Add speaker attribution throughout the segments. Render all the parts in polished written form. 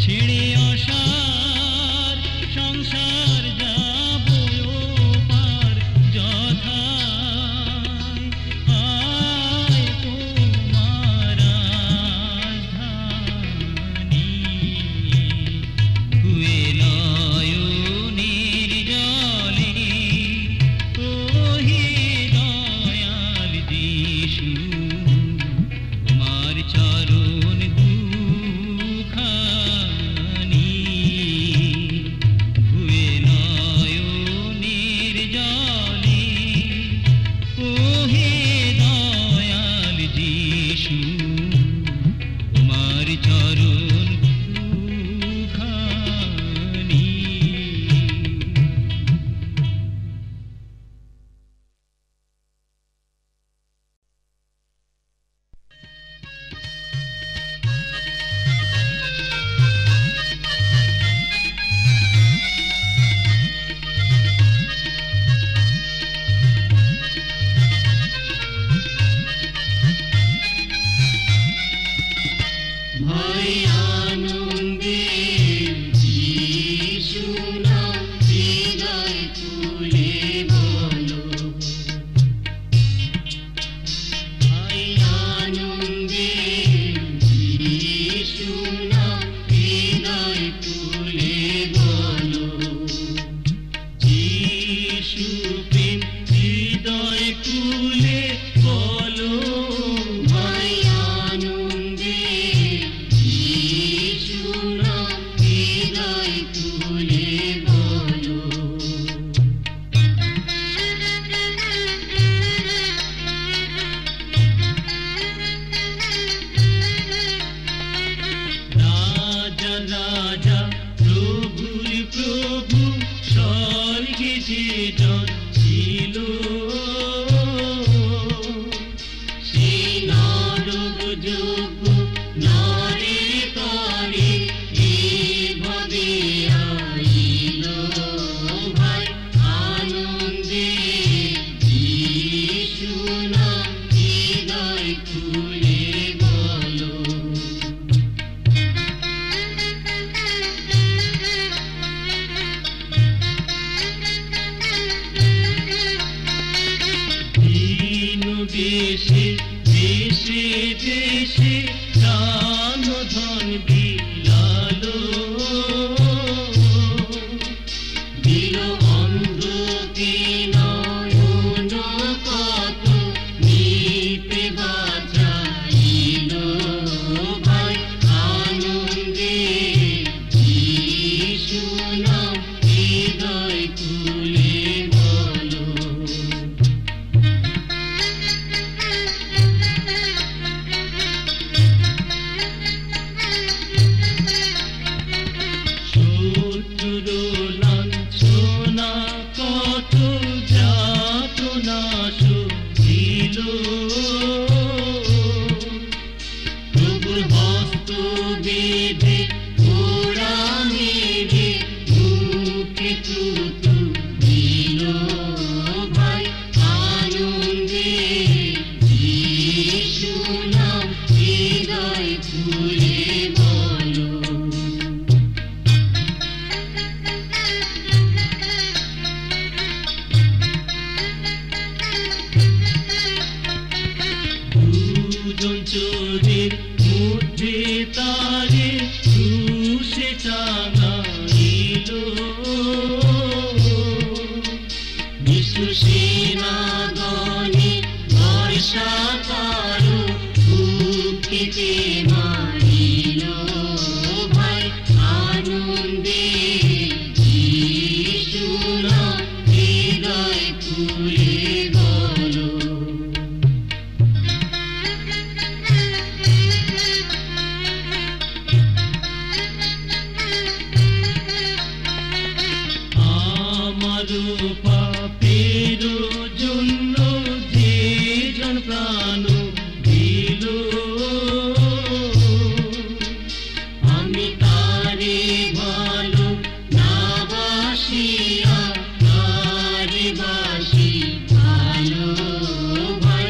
Speaker 1: ছেড়ে আসা সেনাগণে বর্ষা করো বুকেতে মারিল ভাই আনন্দে যিশু নাম হৃদয় খুলে বলো। আমার পাপের জন্য যে জন প্রাণ দিল আমি তারে ভালো না বাসিয়া তারে বাসি ভালো ভাই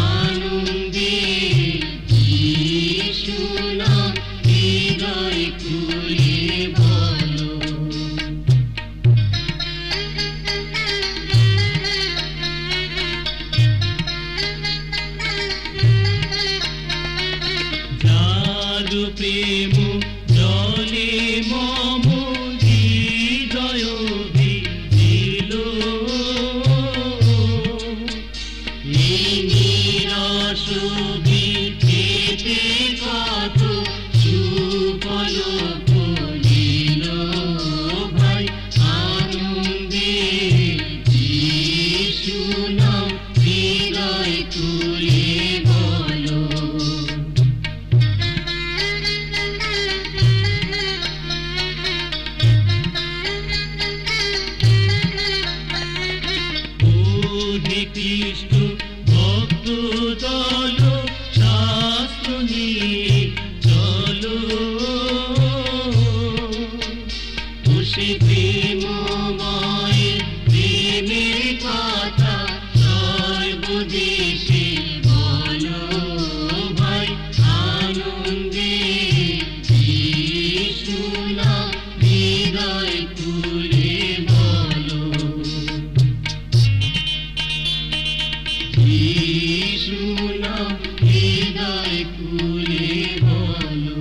Speaker 1: আনন্দে যিশু নাম হৃদয় খুলে বলো। প্রেম জলে মম হৃদয় ভিজিল এই নিরস ভিতেতে কত সুফল ফলিল ভাই আনন্দে যিশু নাম হৃদয় খুলে বলো। কৃষ্ণ ভক্ত দল শাস্ত্র নিয়ে চলো খুশি প্রেমময় প্রেমের কথা সর্বদেশে বলো ভাই আনন্দে যিশু নাম হৃদয় খুলে বলো। যিশু নাম হৃদয় খুলে বলো।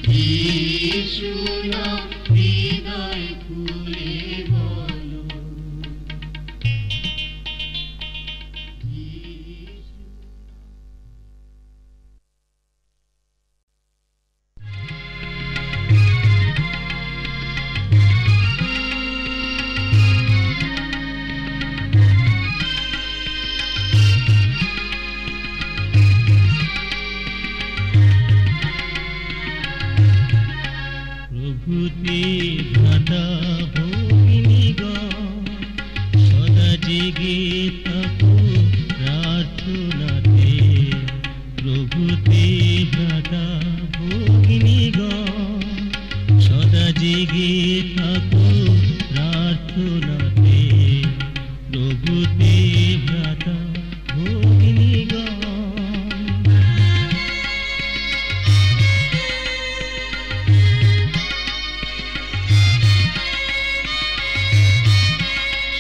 Speaker 1: যিশু নাম হৃদয় খুলে বলো। প্রভুতে ভ্রাতা ভগিনীগণ সদা জেগে থাকো প্রার্থনাতে। প্রভুতে ভ্রাতা ভগিনীগণ সদা জেগে থাকো প্রার্থনাতে। প্রভুতে ভ্রাতা ভগিনীগণ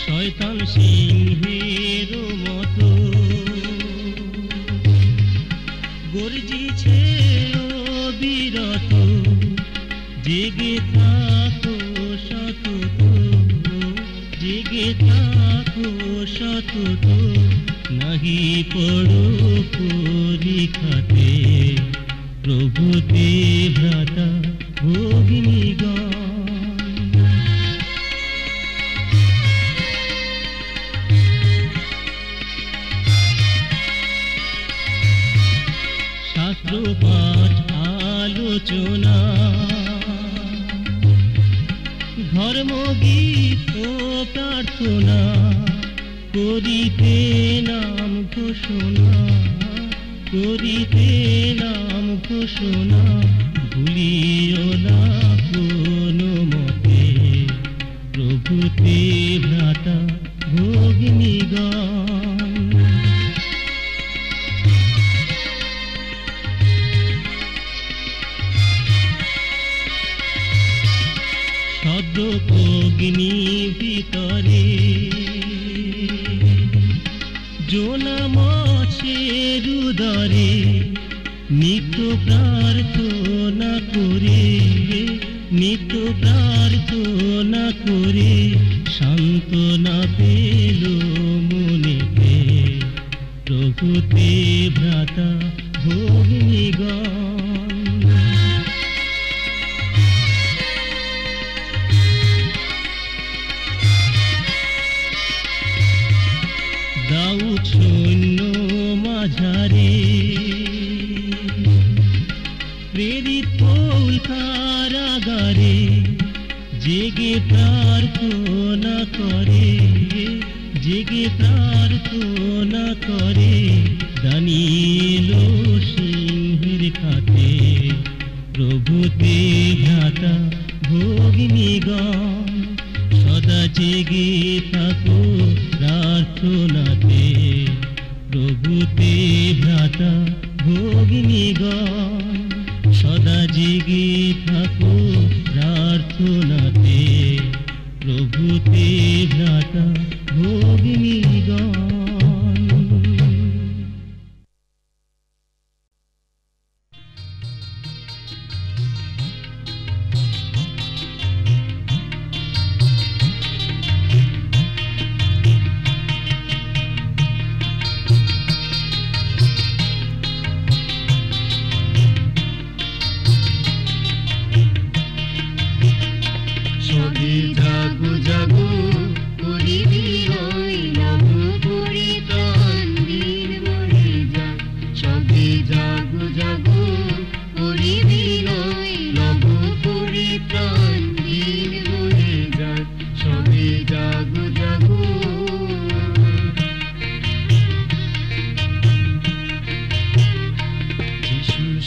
Speaker 1: শয়তান সিংহের মতো গর্জিছে অবিরত। জেগে থাকো সতত, জেগে থাকো সতত, নাহি পড়ো পরীক্ষাতে। প্রভুতে ভ্রাতা ভগিনীগণ শাস্ত্র পাঠ আলোচনা ধর্ম গীত ও প্রার্থনা করিতে নাম ঘোষণা, করিতে নাম ঘোষণা। ভুলিও না কোনো মতে প্রভুতে ভ্রাতা ভগিনীগণ। সদ্য অগ্নি ভিতরে জোনা মাছের উদরে নিত্য প্রার্থনা করে নিত্য প্রার্থনা করে সান্ত্বনা পেল মনেতে, প্রভুতে ভ্রাতা ভগ্নীগণ। দাউদ সৈন্য মাঝারে প্রেরিত পৌল কারাগারে, জেগে প্রার্থনা করে, জেগে প্রার্থনা করে, দানিয়েল সিংহের খাতে, প্রভুতে ভ্রাতা ভগ্নীগণ। সদা জেগে থাকো প্রার্থনাতে, প্রভুতে ভ্রাতা ভগ্নীগণ। সদা জেগে থাকো প্রার্থনাতে, প্রভুতে ভ্রাতা ভগ্নীগণ।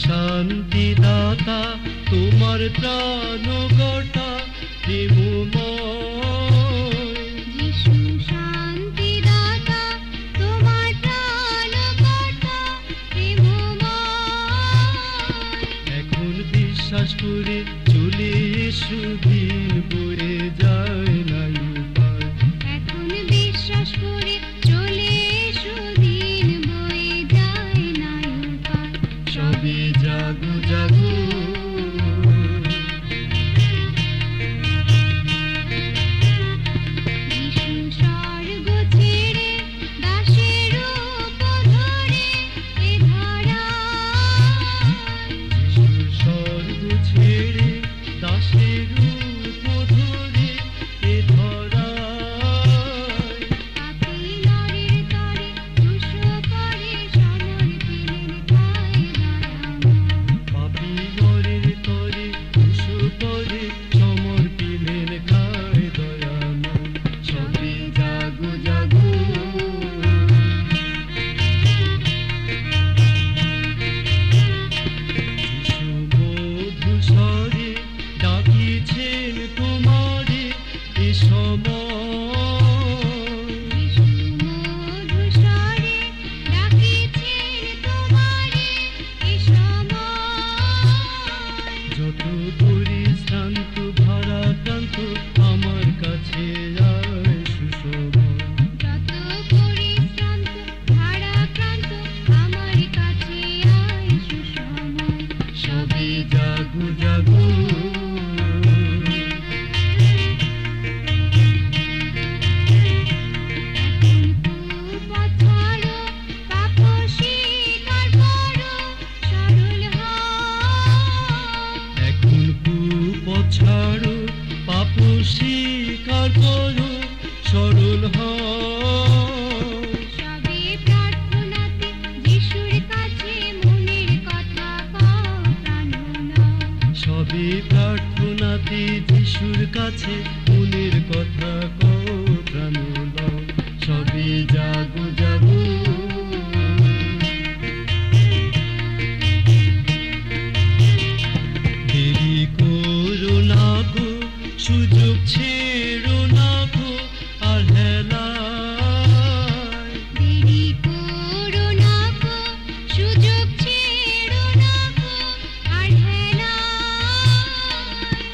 Speaker 2: শান্তিদাতা তোমার ত্রাণকর্তা প্রেমময়,
Speaker 3: যিশু শান্তিদাতা তোমার ত্রাণকর্তা প্রেমময়।
Speaker 2: এখন বিশ্বাস করে চলে এসো, দিন বয়ে যায় না উপায়।
Speaker 3: এখন বিশ্বাস করে চলে এসো, দিন বয়ে যায় না উপায়।
Speaker 2: সবে জাগো জাগো,
Speaker 3: যিশু স্বর্গ ছেড়ে দাসের রূপ ধরে এ ধরায়,
Speaker 2: যিশু স্বর্গ ছেড়ে দাসের রূপ ধরে এ ধরায়।
Speaker 3: পাপী নরের তরে দুশো করে সমর্পিলেন তাই দয়াময়।
Speaker 2: পাপী নরের তরে দুশো পরে সমর্পিলেন খায় দয়াময়। সবে জাগো জাগো, যিশু মধুস্বরে ডাকিছেন তোমারে এ সময়।
Speaker 3: যিশু মধুস্বরে ডাকিছেন তোমারে এ সময়।
Speaker 2: যত পরিশ্রান্ত ভারাক্রান্ত আমার কাছে আয় সুসময়।
Speaker 3: যত পরিশ্রান্ত ভারাক্রান্ত আমার কাছে আয় সুসময়।
Speaker 2: সবে জাগো জাগো,
Speaker 3: এখন কুপথ ছাড়ো পাপ স্বীকার করো, সরল
Speaker 2: এখন কুপথ ছাড়ো, পাপ স্বীকার করো, সরল
Speaker 3: হও।
Speaker 2: হও।
Speaker 3: সবে প্রার্থনাতে যিশুর কাছে মনের কথা কও, প্রাণ নাও।
Speaker 2: সবে প্রার্থনাতে যিশুর কাছে মনের কথা কও, প্রাণ দাও। সবে জাগো জাগো, দেরি করো না গো, সুযোগ ছেড়ো না গো আর হেলায়।
Speaker 3: দেরি করো না গো, সুযোগ ছেড়ো না গো আর হেলায়।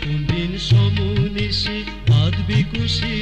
Speaker 2: কোনদিন সমন এসে বাঁধবে কুশি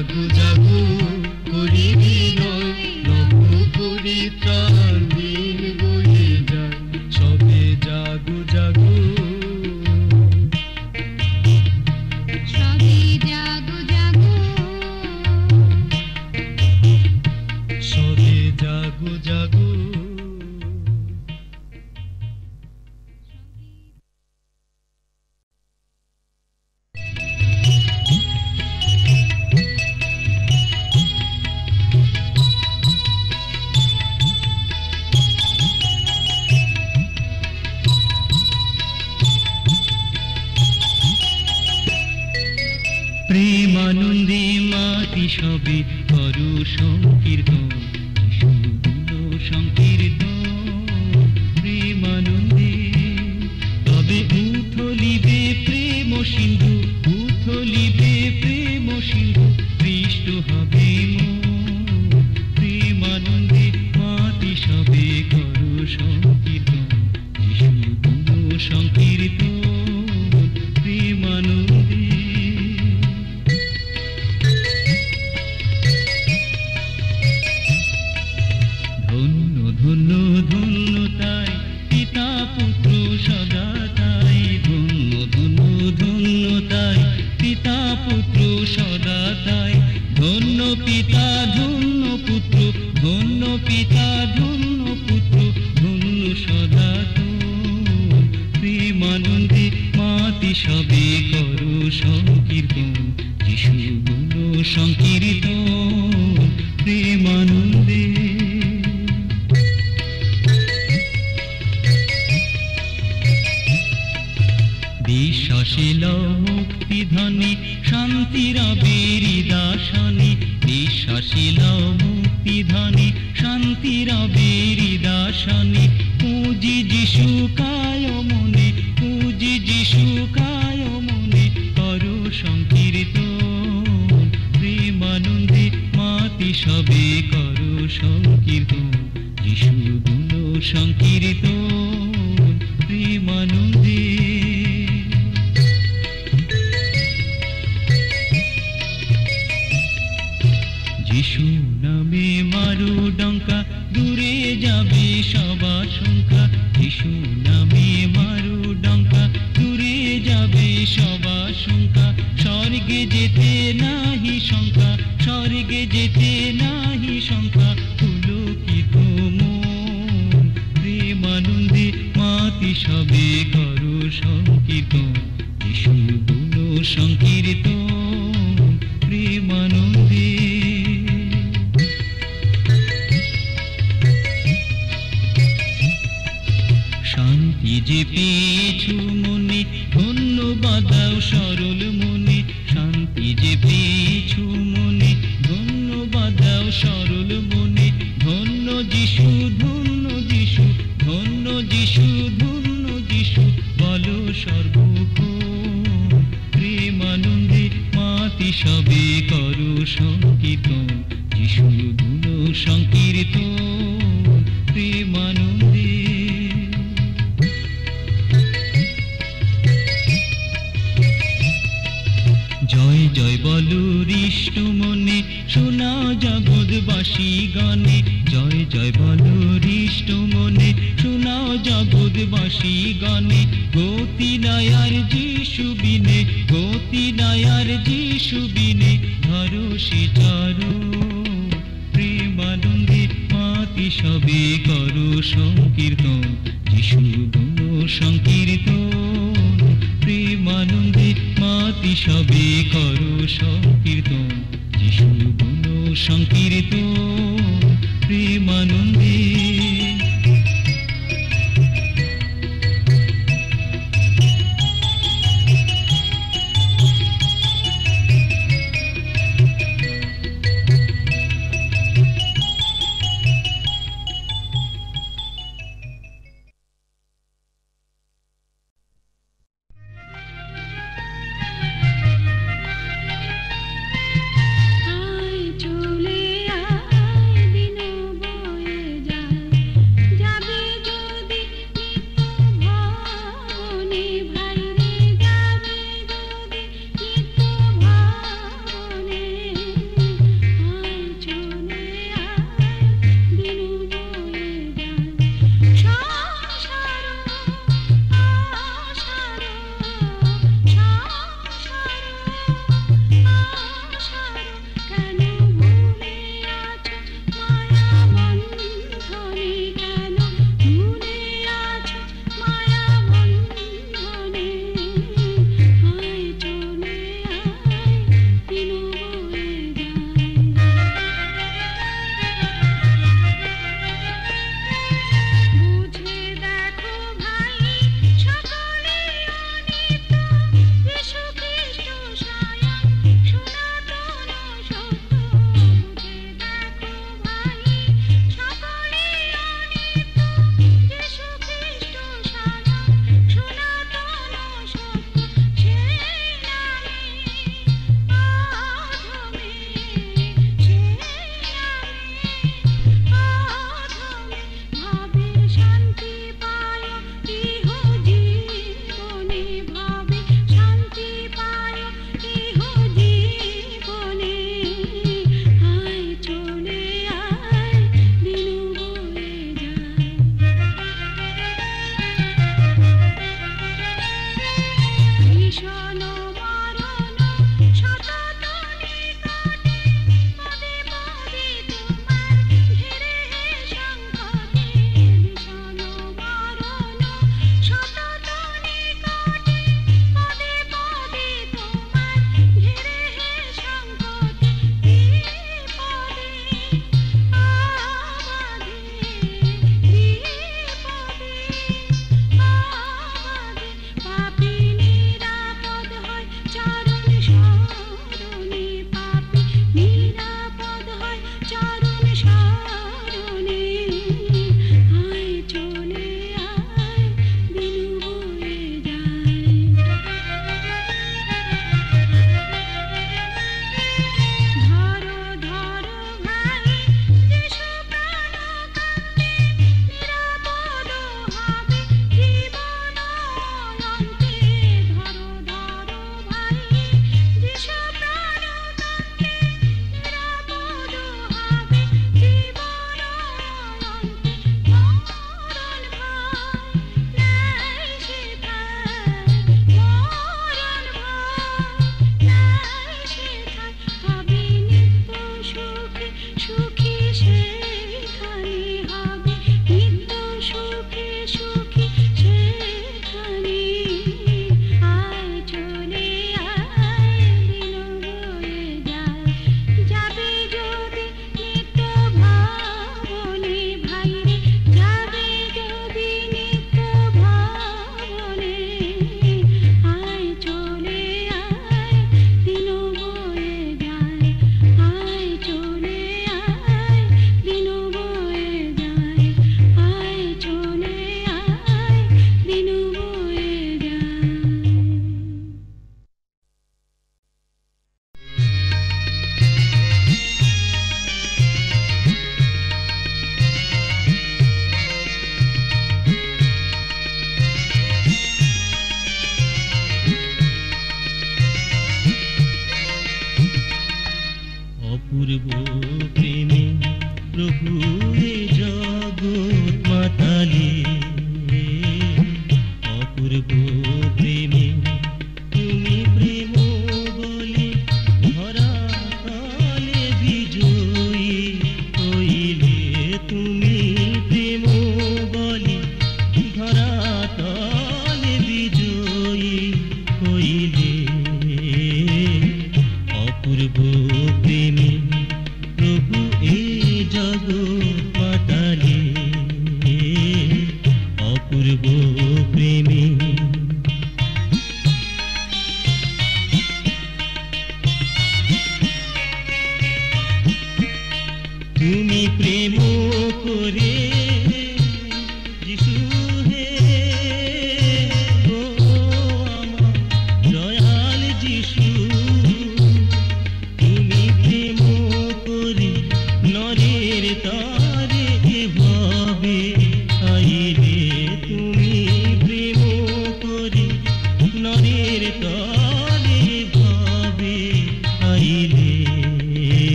Speaker 2: জাগো জাগো করি বিনয় নব করি ত্রাণ দিন বয়ে যায় সবে জাগো জাগো
Speaker 3: সবে জাগো জাগো
Speaker 2: সবে জাগো জাগো
Speaker 1: প্রেমানন্দে মাতি সবে করু সংকীর্তন যিশুগুলো সংকীর্তন প্রেমানন্দে তবে উথলিবে প্রেম সিন্ধু উথলিবে প্রেম সিন্ধু সৃষ্ট হবে মন প্রেমানন্দে মাতি সবে করু সংকীর্তন যিশুগুলো সংকীর্তন প্রেমানন্দে ধন্য ধন্য তাই পিতা পুত্র সদা তাই ধন্য ধন্য ধন্য তাই পিতা পুত্র সদা তাই ধন্য পিতা ধন্য পুত্র ধন্য পিতা ধন্য পুত্র ধন্য সদা প্রেমানন্দে মাতি সবে করো সংকীর্তন যিশুগুলো সংকীর্তন প্রেমানন্দে বিশ্বাসিল মুক্তি ধনী শান্তির বেরিদাসনী বিশ্বাসিল মুক্তি ধনী শান্তির বেরিদাসনী পুঁজি যিশু কায় মনে পুঁজি যিশু কায় মনে করো সংকীর্তন প্রেমানন্দে মাতি সবে করো সংকীর্তন যিশুগুলো সংকীর্তন প্রেমানন্দে যিশু নামে মারো ডঙ্কা দূরে যাবে সবা শঙ্কা যিশু নামে মারো ডঙ্কা দূরে যাবে সবা শঙ্কা স্বর্গে যেতে নাহি শঙ্কা স্বর্গে যেতে নাহি শঙ্কা পুলকিত মন প্রেমানন্দে মাতি সবে করো সংকীর্তন যিশুগুলো সংকীর্তন প্রেমানন্দে শান্তি যে পেয়েছো মনে ধন্যবাদ দাও সরল মনে শান্তি যে পেয়েছো মনে ধন্যবাদ দাও সরল মনে ধন্য যিশু ধন্য যিশু ধন্য যিশু ধন্য যিশু বলো সর্বক্ষণ প্রেমানন্দে মাতি সবে করো সংকীর্তন যিশুগুলো সংকীর্তন প্রেমানন্দে জয় জয় বলো হৃষ্ট মনে শোনাও জগৎবাসী গানে জয় জয় বলো হৃষ্ট মনে শোনাও জগৎবাসী গানে গতি নায়ার যিশু বিনে গতি নায়ার যিশু বিনে ধরো সে চারো প্রেমানন্দে মাতি সবে করো সংকীর্তন যিশুগুলো সংকীর্তন প্রেমানন্দে মাতি সবে করো সংকীর্তন যিশুগুলো সংকীর্তন প্রেমানন্দে
Speaker 3: আয় চলে আয় দিন বয়ে যায়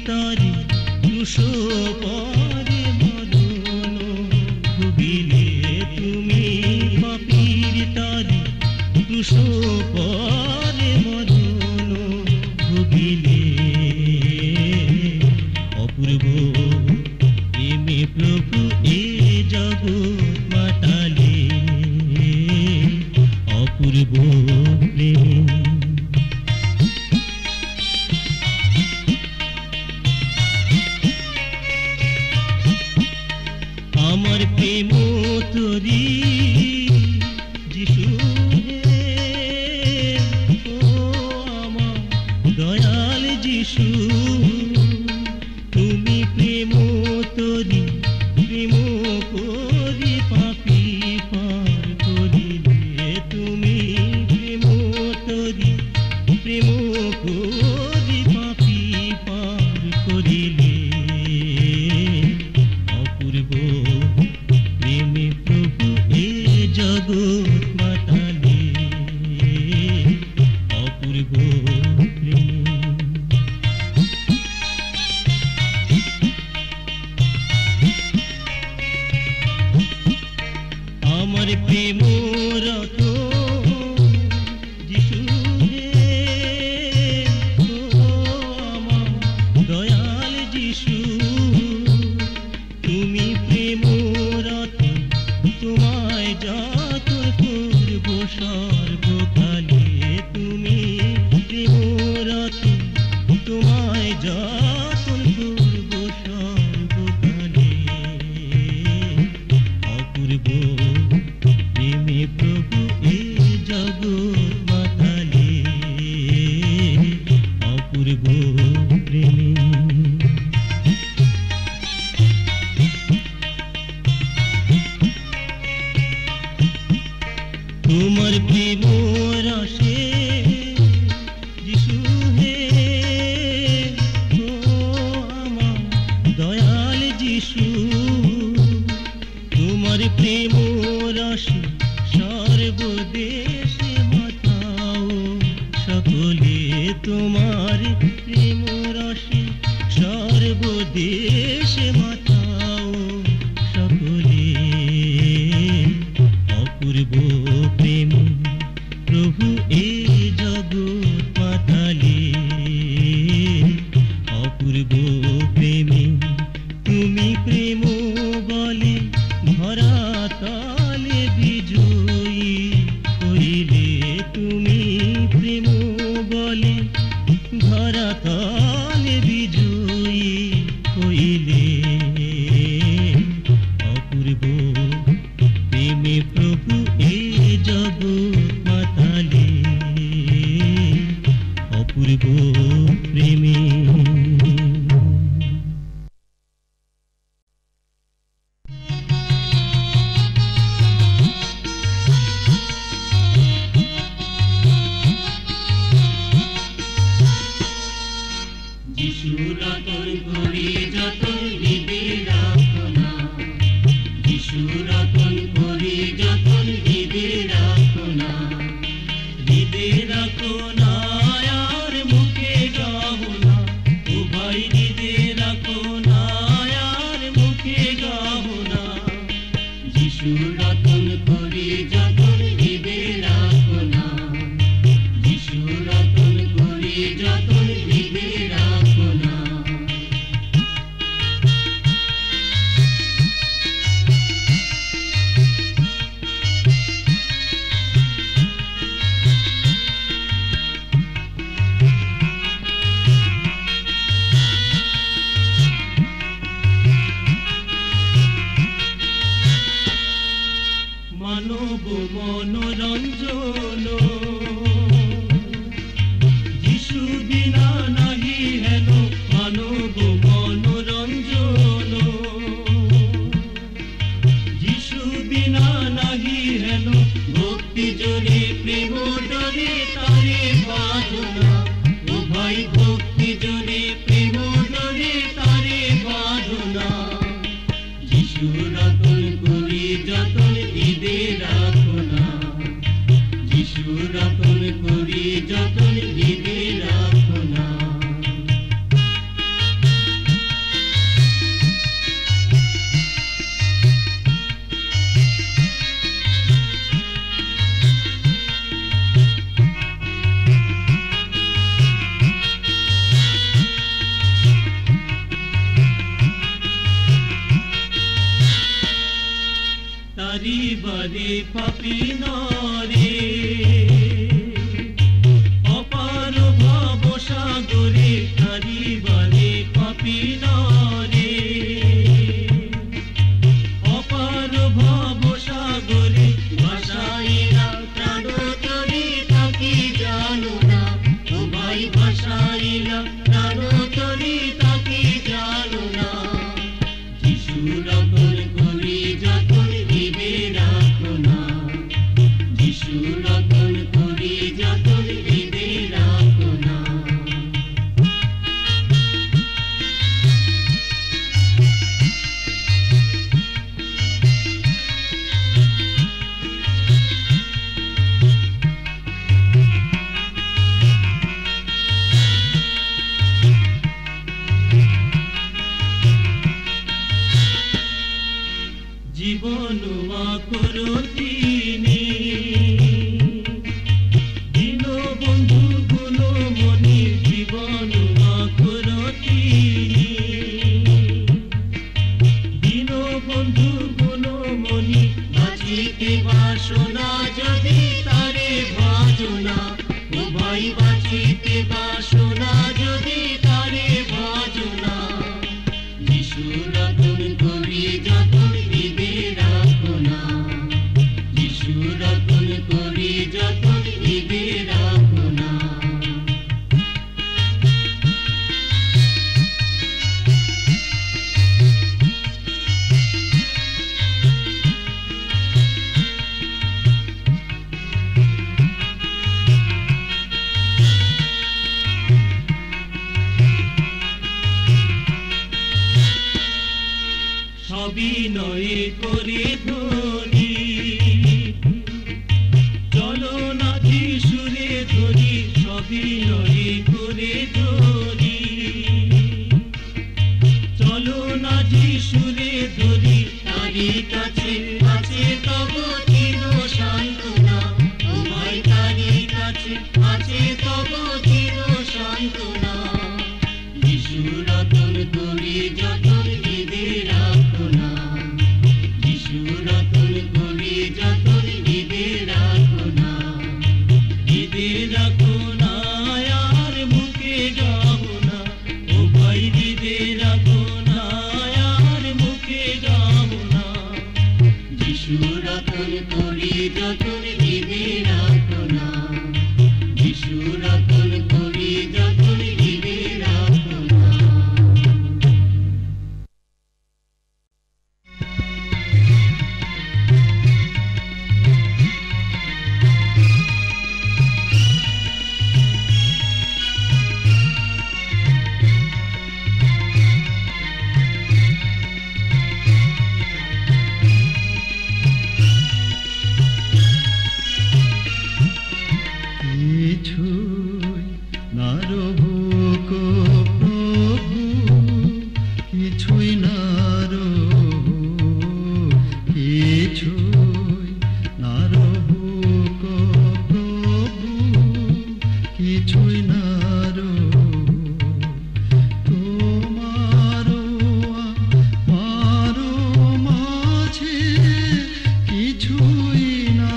Speaker 2: तरे क्रुश परे मदन भुगिले পরে মরণ ভুগিলে অপূর্ব প্রেমে প্রভু এ জগৎ মাতালে অপূর্ব প্রেমে আমার প্রেম তোরি যিশু হে ও আমার দয়াল যিশু তুমি প্রেম তোরি প্রেম করি পাপী পার করিলে তুমি প্রেম তোরি প্রেম করি পাপী পার করিলে অপূর্ব প্রেমে প্রভু এ জগৎ মাতালে অপূর্ব প্রেম আমার প্রেম রত যিশু হে ও আমার দয়াল যিশু তুমি প্রেম রত তোমায় যত করব সর্বকালে তুমি প্রেম রত তোমায় যত করব সর্বকালে অপূর্ব প্রেমে প্রভু এ জগৎ মাতালে অপূর্ব প্রেমে তোমার প্রেম রসে যিশু হে ও আমার দয়াল যিশু তোমার প্রেম রসে সর্বদেশে মাতাও সকলে তোমার প্রেম রসে সর্বদেশে মাতাও সকলে অপূর্ব প্রেম প্রভু এ জগৎ মাতালে অপূর্ব প্রেমে তুমি প্রেম বলে ধরা তালে বিজয়ী হইলে তুমি প্রেম বলে ধরা তালে বিজয়ী হইলে অপূর্ব প্রেমে প্রভু এ জগৎ মাতালে অপূর্ব প্রেমে যিশু রতন করি যতন হৃদে রাখো না যিশু রতন করি যতন হৃদে রাখো না হৃদে রাখো না আর মুখে গাও না ও ভাই হৃদে রাখো না আর মুখে গাও না যিশু রতন করি যতন হৃদে রাখো না যিশু রতন করি যতন হৃদে রাখো না মানব মনোরঞ্জন যিশু বিনা নাহি হেন মানব মনোরঞ্জন যিশু বিনা নাহি হেন ভক্তি জোরে প্রেম ডরে তারে বাঁধনা ও ভাই ভক্তি জোরে প্রেম ডরে তারে বাঁধনা যিশু রতন করি যতন হৃদে রাখো না যিশু বারে পাপি নরে অপার ভব সাগরে তারি বারে পাপি নরে অপার ভব সাগরে ভাসাইলা প্রাণ তরি তাকি জানো না ও ভাই ভাসাইলা প্রাণ তরি তাকি জানো না যিশু রতন করি যতন দিবে রাখো না যিশু রতন করি যতন দিবে রাখো না জীবন করো তিনি দীনবন্ধু গুণমণি জীবন করো তিনি দীনবন্ধু গুণমণি বাঁচিতে বাসনা যদি তারে ভজনা ও ভাই বাঁচিতে বাসনা যদি তারে ভজনা যিশু রতন করি যতন দিবে রাখো না যিশু রতন করি যতন দিবে রাখো না সবিনয়ে করে ধরি চলো না যিশুরে ধরি সবিনয়ে করে ধরি চলো না যিশুরে ধরি তারি কাছে আছে তব চির সান্ত্বনা ও ভাই তারি কাছে আছে তব চির সান্ত্বনা যিশু রতন করি যতন দিবে রাখো না যিশু রতন করি যতন দিবে রাখো না দিবে রাখো না আর মুখে যাব না ও ভাই দিবে রাখো না আর মুখে যাব না যিশু রতন করি যতন দিবে রাখো না যিশু রতন করি যতন দিবে রাখো না কিছুই না রহুক প্রভু কিছুই না কিছুই না রহুক প্রভু কিছুই না তোমার মারো মাঝে কিছুই না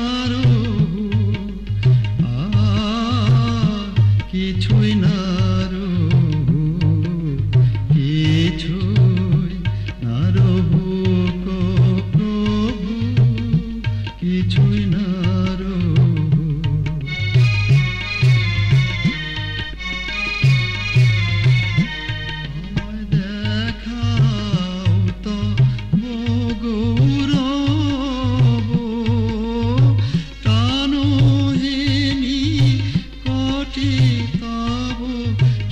Speaker 2: কিছুই না কিছুই না রহুক প্রভু কিছুই না আমায় দেখাও তো গৌরব প্রাণহীনী কটি তব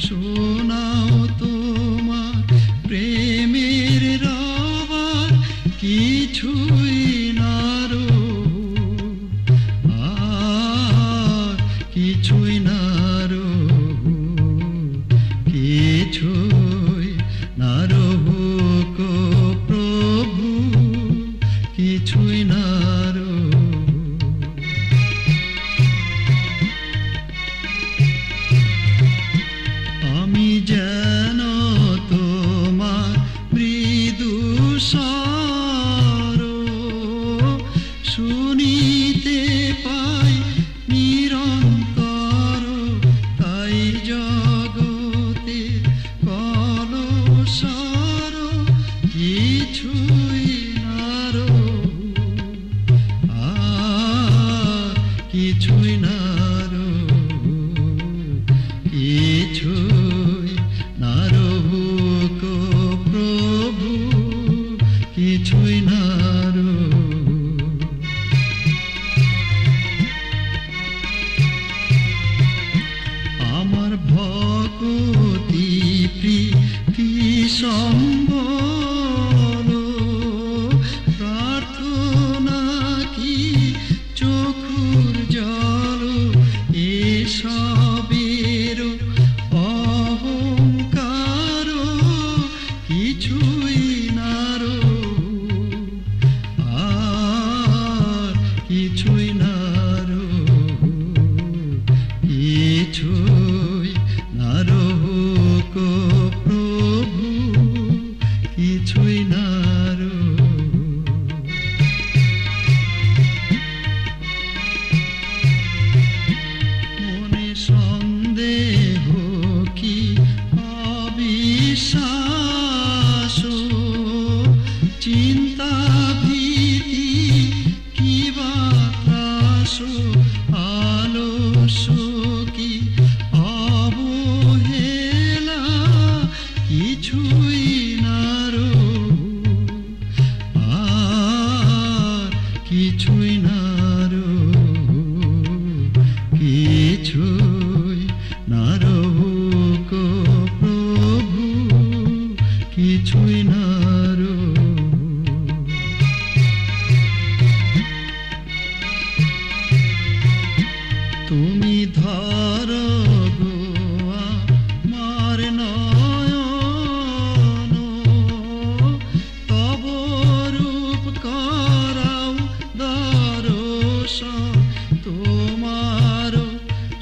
Speaker 2: শোনাও তোমার প্রেমের রবার কিছুই না কিছুই না রো, কিছুই না রবু গো প্রভু, কিছুই না রো। আমার ভক্তি প্রীতি সম্বল প্রার্থনা কি চোখুর জল, এসবের অহংকার কিছুই না রো, আর কিছুই না রো, কিছুই না রো গো প্রভু, কিছুই না রো। মনে সন্দেহ কি অবিশ্বাস, চিন্তা ভীতি কি বা ত্রাস, আলস্য কি অবহেলা কিছুই না রো, আর কিছুই না রো, কিছুই না রো গো প্রভু, কিছুই না রো। তুমি ধর গো আমার নয়ন, তব রূপ করাও দর্শন, তোমার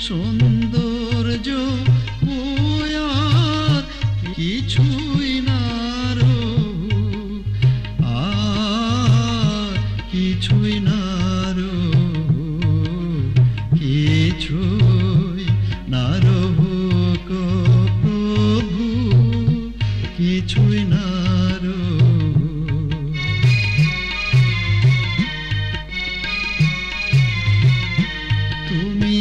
Speaker 2: সৌন্দর্য আর কিছুই না রো, আর কিছুই না রো, কিছুই না রো গো প্রভু, কিছুই না রো। তুমি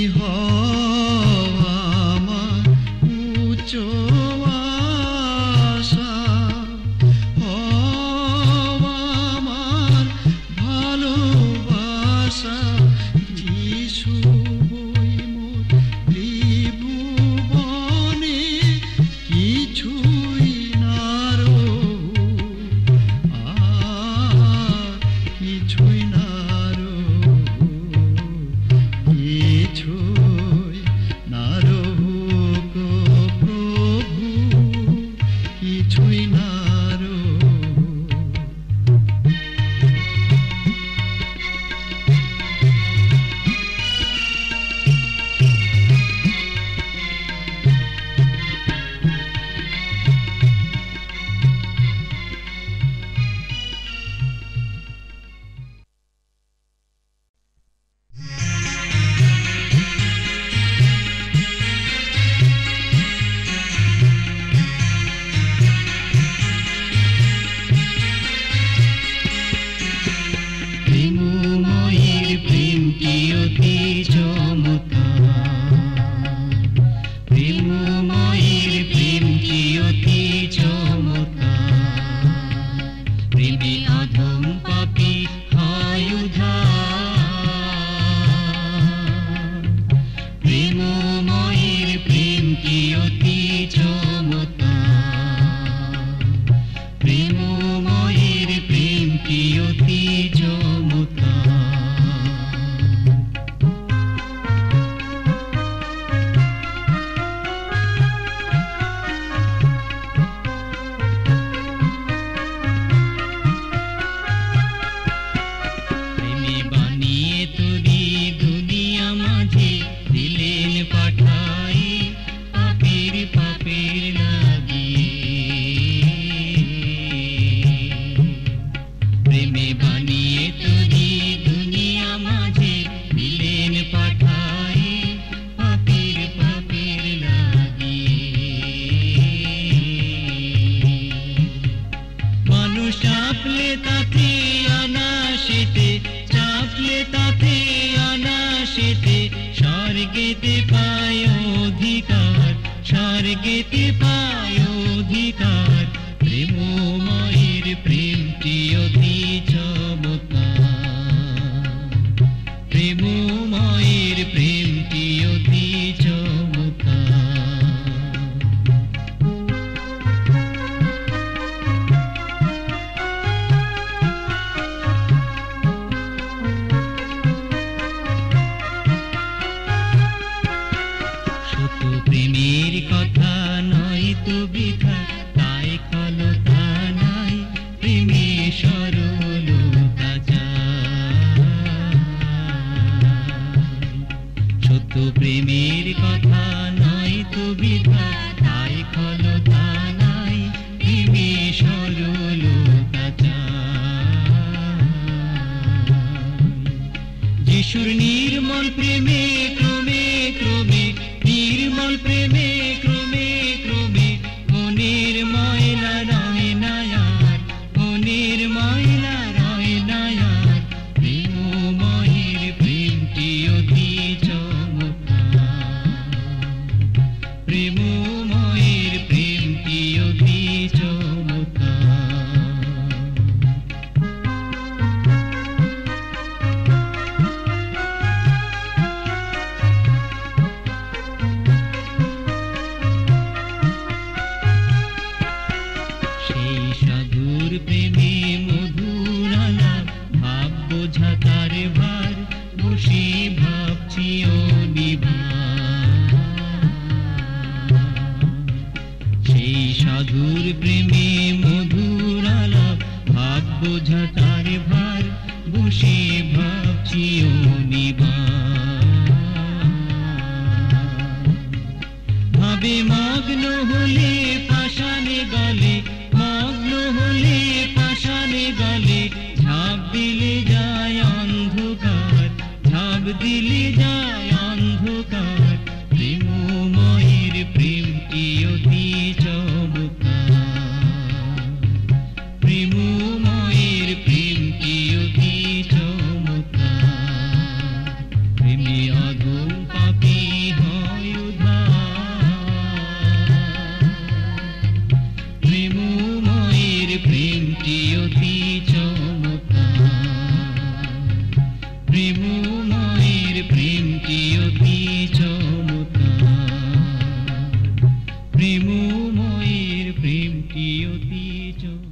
Speaker 1: আকাশেতে স্বর্গেতে পায় অধিকার, স্বর্গেতে পায় অধিকার। প্রেমময়ের প্রেমটি অতি চমৎকার, প্রেমময়ের প্রেমটি অতি চমৎকার। সত্য প্রেমের কথা নয় তো বৃথা, তাই খলতা নাই, প্রেমে সরলতা চাই। সত্য প্রেমের কথা নয় তো বৃথা, তাই খলতা নাই, প্রেমে সরলতা চাই। যিশুর নির্মল প্রেমে ক্রমে ক্রমে, নির্মল প্রেমে ক্রমে ক্রমে, মনের ময়লা রয় না আর, মনের ময়লা রয় না আর। প্রেমময়ের প্রেমটি অতি চমৎকার, প্রেমময়ের প্রেমটি অতি চমৎকার। সেই সাধুর প্রেমে মধুর আলাপ, ভাব বোঝা তার ভার, বসে ভাবছি অনিবার। সেই সাধুর প্রেমে মধুর আলাপ, ভাব বোঝা তার ভার, বসে ভাবছি অনিবার। ভাবে মগ্ন হলে পাষাণে গলে, মগ্ন হলে পাষাণে গলে, ঝাঁপ দিলে যায় অন্ধকার, ঝাঁপ দিলে যায় অন্ধকার। প্রেমময়ের প্রেমটি অতি চমৎকার, প্রেমময়ের প্রেমটি অতি চমৎকার। প্রেমে অধম পাপী হয় উদ্ধার, প্রেমময়ের প্রেমটি অতি চমৎকার, প্রেমময়ের প্রেমটি অতি চমৎকার, প্রেমময়ের প্রেমটি অতি চমৎকার।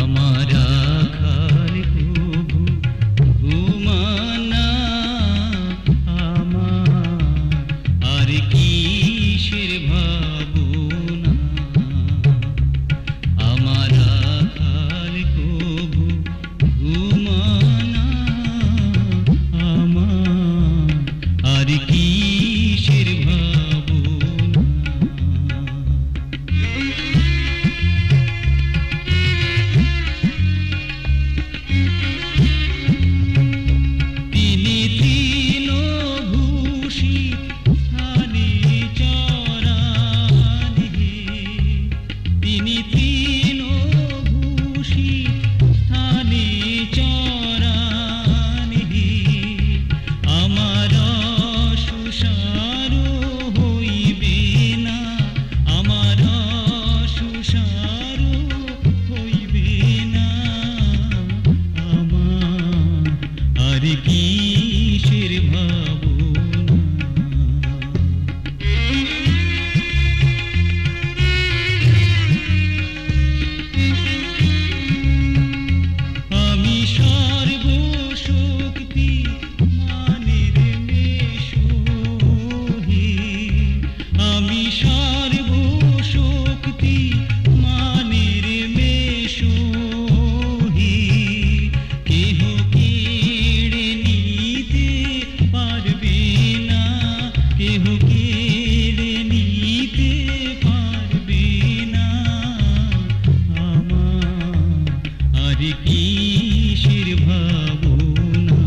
Speaker 1: আমার আখার প্রভু ঘুমানা, আমার আর কিসের ভাবনা। আমার আখার প্রভু ঘুমানা, আমার আর কিসের ভাবনা। তিনি তৃণভূষিত স্থানে চরান হে, তিনি তৃণভূষিত স্থানে চরান হে। আমার সুসার হইবে না, আমার সুসার হইবে না। আমার আর কিসের ভাবনা। আমি সর্বশক্তি মানের মেশো হে, আমি সর্বশক্তি মানের মেশো হে। কেহ কেড়ে কিসের ভাবনা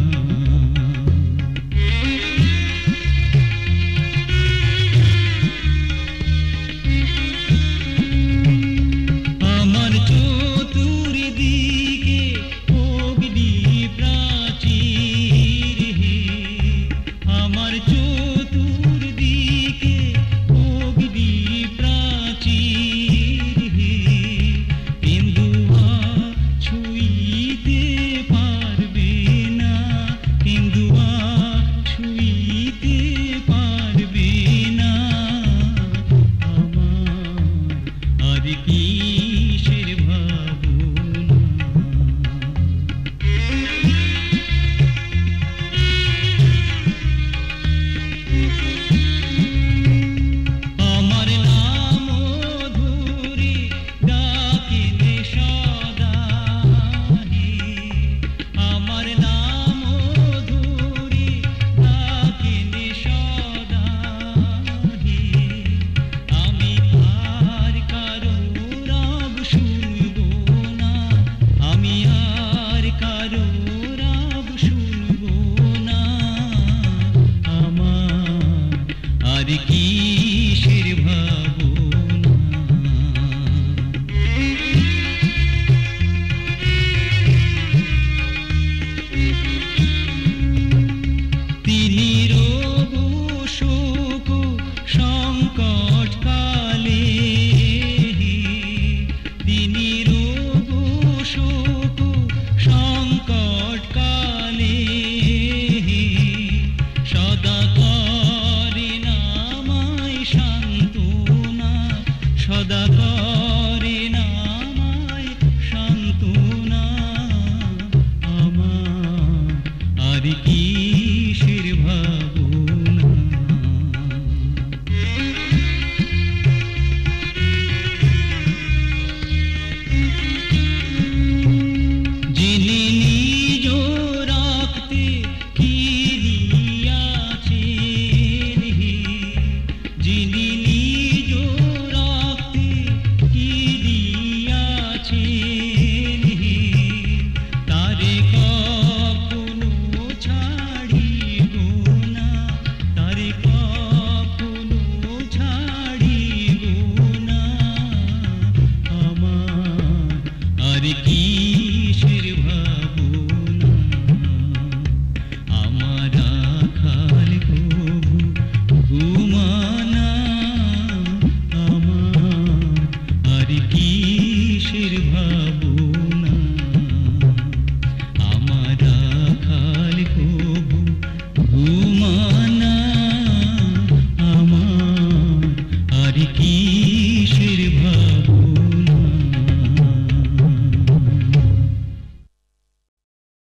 Speaker 1: আমার চতুর্দিকে অগ্নি প্রাচীর হে আমার চতুর্দিকে অগ্নি প্রাচীর হে কেন্দুয়া ছুঁইতে পারবে না কেন্দুয়া ছুঁইতে পারবে না আমার আর কিসের ভাবনা আমার নাম ধরে ডাকিলে সদা হে আমার নাম ধরে ডাকিলে সদা হে আমি আর কারো রাগ শুনব না আমি আর কারো রাগ শুনব না আমার আর কিসের ভাবনা তিনি রোগ শোক সংকট কালে তিনি রোগ শোক সংকট কালে সদা করেন আমায় সান্ত্বনা সদা করেন আমায় সান্ত্বনা আমার আর কি